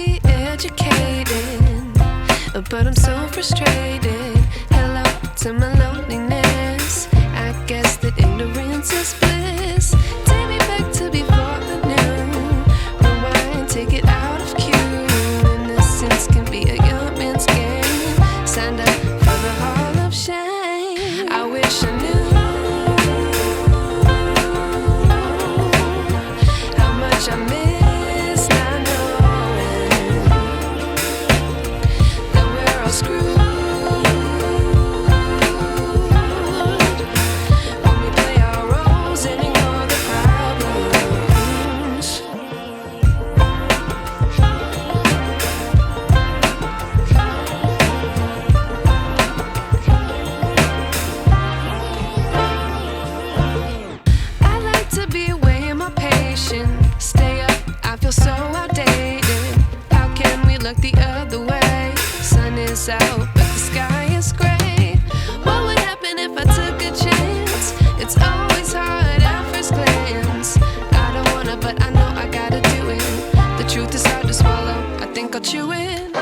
be educated, but I'm so frustrated. Hello to my loneliness. I guess that ignorance is bliss. Take me back to before I knew. Rewind, take it out of cue. Innocence can be a young man's game. Signed up for the hall of shame. I wish I knew how much I miss not knowing that we're all screwed. Stay up, I feel so outdated. How can we look the other way? Sun is out, but the sky is gray. What would happen if I took a chance? It's always hard at first glance. I don't wanna, but I know I gotta do it. The truth is hard to swallow, I think I'll chew it.